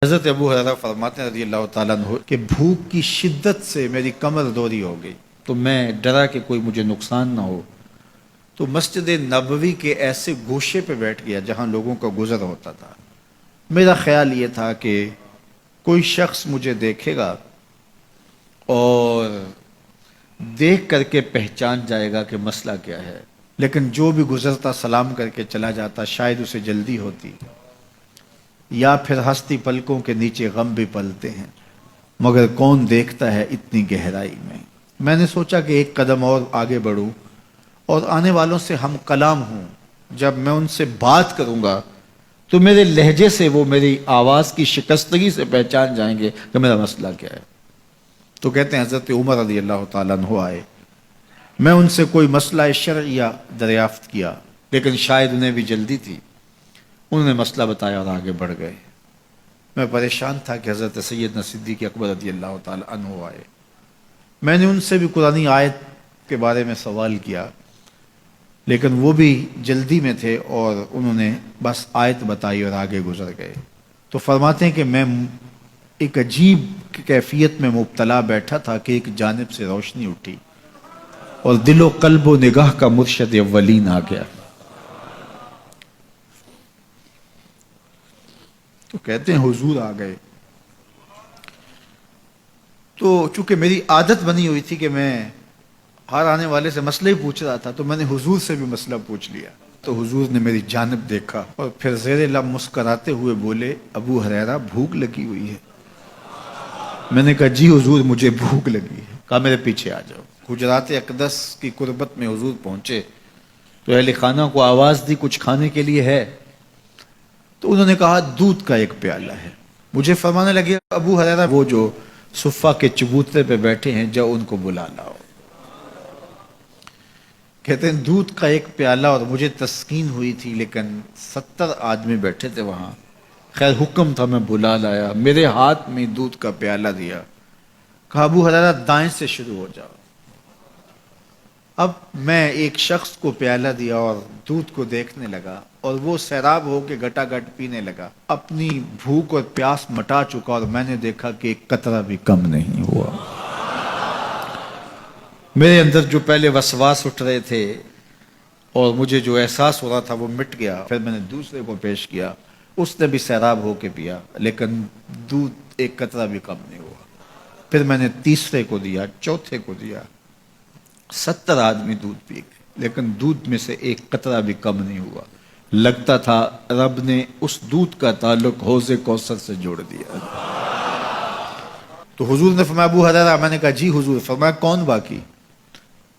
حضرت ابو ہریرہ فرماتے ہیں رضی اللہ تعالیٰ عنہ کہ بھوک کی شدت سے میری کمر دوری ہو گئی، تو میں ڈرا کہ کوئی مجھے نقصان نہ ہو، تو مسجد نبوی کے ایسے گوشے پہ بیٹھ گیا جہاں لوگوں کا گزر ہوتا تھا۔ میرا خیال یہ تھا کہ کوئی شخص مجھے دیکھے گا اور دیکھ کر کے پہچان جائے گا کہ مسئلہ کیا ہے، لیکن جو بھی گزرتا سلام کر کے چلا جاتا، شاید اسے جلدی ہوتی، یا پھر ہستی پلکوں کے نیچے غم بھی پلتے ہیں، مگر کون دیکھتا ہے اتنی گہرائی میں۔ میں نے سوچا کہ ایک قدم اور آگے بڑھوں اور آنے والوں سے ہم کلام ہوں، جب میں ان سے بات کروں گا تو میرے لہجے سے وہ میری آواز کی شکستگی سے پہچان جائیں گے کہ میرا مسئلہ کیا ہے۔ تو کہتے ہیں حضرت عمر رضی اللہ تعالیٰ عنہ آئے، میں ان سے کوئی مسئلہ شرعیہ دریافت کیا، لیکن شاید انہیں بھی جلدی تھی، انہوں نے مسئلہ بتایا اور آگے بڑھ گئے۔ میں پریشان تھا کہ حضرت سیدنا صدیق اکبر رضی اللہ تعالیٰ عنہ آئے، میں نے ان سے بھی قرآنی آیت کے بارے میں سوال کیا، لیکن وہ بھی جلدی میں تھے اور انہوں نے بس آیت بتائی اور آگے گزر گئے۔ تو فرماتے ہیں کہ میں ایک عجیب کیفیت میں مبتلا بیٹھا تھا کہ ایک جانب سے روشنی اٹھی اور دل و قلب و نگاہ کا مرشد اولین آ گیا۔ تو کہتے ہیں حضور آ گئے، تو چونکہ میری عادت بنی ہوئی تھی کہ میں ہر آنے والے سے مسئلہ ہی پوچھ رہا تھا، تو میں نے حضور سے بھی مسئلہ پوچھ لیا۔ تو حضور نے میری جانب دیکھا اور پھر زیر لب مسکراتے ہوئے بولے، ابو ہریرہ بھوک لگی ہوئی ہے؟ میں نے کہا جی حضور مجھے بھوک لگی ہے۔ کہا میرے پیچھے آ جاؤ۔ حجرات اقدس کی قربت میں حضور پہنچے تو اہل خانہ کو آواز دی کچھ کھانے کے لیے ہے؟ تو انہوں نے کہا دودھ کا ایک پیالہ ہے۔ مجھے فرمانے لگے ابو ہریرہ وہ جو صفہ کے چبوترے پہ بیٹھے ہیں جاؤ ان کو بلا لاؤ۔ کہتے ہیں دودھ کا ایک پیالہ، اور مجھے تسکین ہوئی تھی لیکن 70 آدمی بیٹھے تھے وہاں۔ خیر حکم تھا، میں بلا لایا، میرے ہاتھ میں دودھ کا پیالہ دیا، کہا ابو ہریرہ دائیں سے شروع ہو جاؤ۔ اب میں ایک شخص کو پیالہ دیا اور دودھ کو دیکھنے لگا، اور وہ سیراب ہو کے گٹا گٹ پینے لگا، اپنی بھوک اور پیاس مٹا چکا، اور میں نے دیکھا کہ ایک قطرہ بھی کم نہیں ہوا۔ میرے اندر جو پہلے وسواس اٹھ رہے تھے اور مجھے جو احساس ہو رہا تھا وہ مٹ گیا۔ پھر میں نے دوسرے کو پیش کیا، اس نے بھی سیراب ہو کے پیا، لیکن دودھ ایک قطرہ بھی کم نہیں ہوا۔ پھر میں نے تیسرے کو دیا، چوتھے کو دیا، 70 آدمی دودھ پی گئے، لیکن دودھ میں سے ایک قطرہ بھی کم نہیں ہوا۔ لگتا تھا رب نے اس دودھ کا تعلق حوض کوثر سے جوڑ دیا۔ تو حضور نے فرمایا ابو ہریرہ، میں نے کہا جی حضور۔ فرمایا کون باقی؟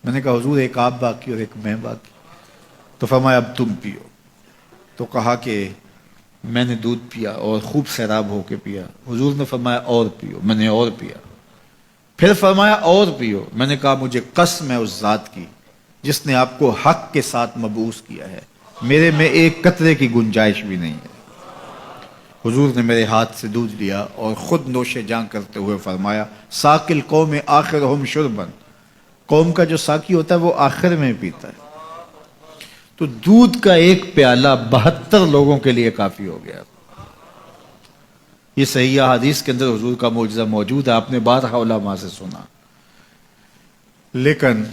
میں نے کہا حضور ایک آپ باقی اور ایک میں باقی۔ تو فرمایا اب تم پیو۔ تو کہا کہ میں نے دودھ پیا اور خوب سیراب ہو کے پیا۔ حضور نے فرمایا اور پیو، میں نے اور پیا۔ پھر فرمایا اور پیو۔ میں نے کہا مجھے قسم ہے اس ذات کی جس نے آپ کو حق کے ساتھ مبعوث کیا ہے، میرے میں ایک قطرے کی گنجائش بھی نہیں ہے۔ حضور نے میرے ہاتھ سے دودھ لیا اور خود نوش جاں کرتے ہوئے فرمایا ساقی القوم آخرہم شربا، قوم کا جو ساقی ہوتا ہے وہ آخر میں پیتا ہے۔ تو دودھ کا ایک پیالہ 72 لوگوں کے لیے کافی ہو گیا۔ یہ صحیح حدیث کے اندر حضور کا معجزہ موجود ہے، آپ نے بارہا علماء سے سنا۔ لیکن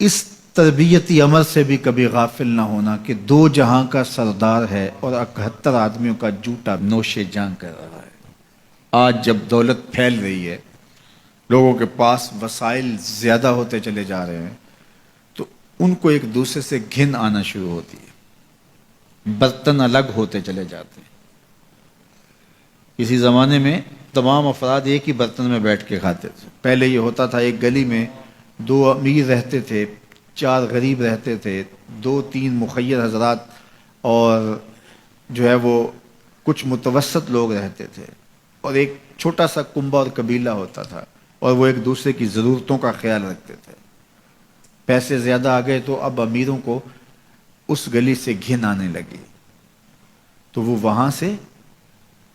اس تربیتی عمل سے بھی کبھی غافل نہ ہونا کہ 2 جہاں کا سردار ہے اور 71 آدمیوں کا جوٹا نوش جاں کر رہا ہے۔ آج جب دولت پھیل رہی ہے، لوگوں کے پاس وسائل زیادہ ہوتے چلے جا رہے ہیں، تو ان کو ایک دوسرے سے گھن آنا شروع ہوتی ہے، برتن الگ ہوتے چلے جاتے ہیں۔ کسی زمانے میں تمام افراد ایک ہی برتن میں بیٹھ کے کھاتے تھے۔ پہلے یہ ہوتا تھا ایک گلی میں 2 امیر رہتے تھے، 4 غریب رہتے تھے، 2-3 مخیر حضرات اور جو ہے وہ کچھ متوسط لوگ رہتے تھے، اور ایک چھوٹا سا کنبہ اور قبیلہ ہوتا تھا، اور وہ ایک دوسرے کی ضرورتوں کا خیال رکھتے تھے۔ پیسے زیادہ آ گئے تو اب امیروں کو اس گلی سے گھن آنے لگی، تو وہ وہاں سے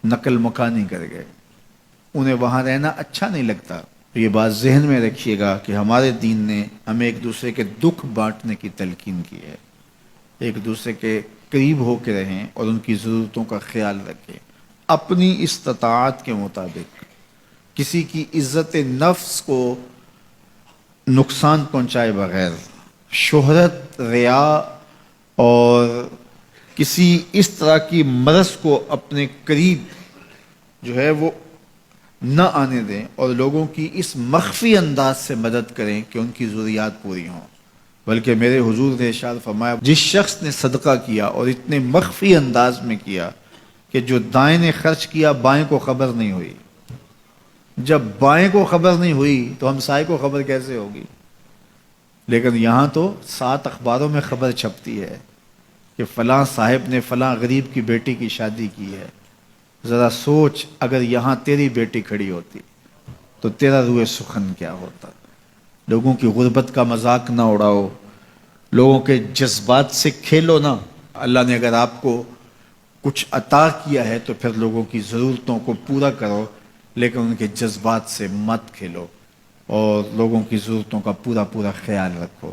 نقل مکانی کر گئے، انہیں وہاں رہنا اچھا نہیں لگتا۔ یہ بات ذہن میں رکھیے گا کہ ہمارے دین نے ہمیں ایک دوسرے کے دکھ بانٹنے کی تلقین کی ہے، ایک دوسرے کے قریب ہو کے رہیں اور ان کی ضرورتوں کا خیال رکھیں۔ اپنی استطاعت کے مطابق کسی کی عزت نفس کو نقصان پہنچائے بغیر، شہرت، ریا اور کسی اس طرح کی مرض کو اپنے قریب جو ہے وہ نہ آنے دیں، اور لوگوں کی اس مخفی انداز سے مدد کریں کہ ان کی ضروریات پوری ہوں۔ بلکہ میرے حضور نے ارشاد فرمایا، جس شخص نے صدقہ کیا اور اتنے مخفی انداز میں کیا کہ جو دائیں نے خرچ کیا بائیں کو خبر نہیں ہوئی، جب بائیں کو خبر نہیں ہوئی تو ہمسائے کو خبر کیسے ہوگی؟ لیکن یہاں تو 7 اخباروں میں خبر چھپتی ہے کہ فلاں صاحب نے فلاں غریب کی بیٹی کی شادی کی ہے۔ ذرا سوچ، اگر یہاں تیری بیٹی کھڑی ہوتی تو تیرا روح سخن کیا ہوتا؟ لوگوں کی غربت کا مذاق نہ اڑاؤ، لوگوں کے جذبات سے کھیلو نہ۔ اللہ نے اگر آپ کو کچھ عطا کیا ہے تو پھر لوگوں کی ضرورتوں کو پورا کرو، لیکن ان کے جذبات سے مت کھیلو اور لوگوں کی ضرورتوں کا پورا خیال رکھو۔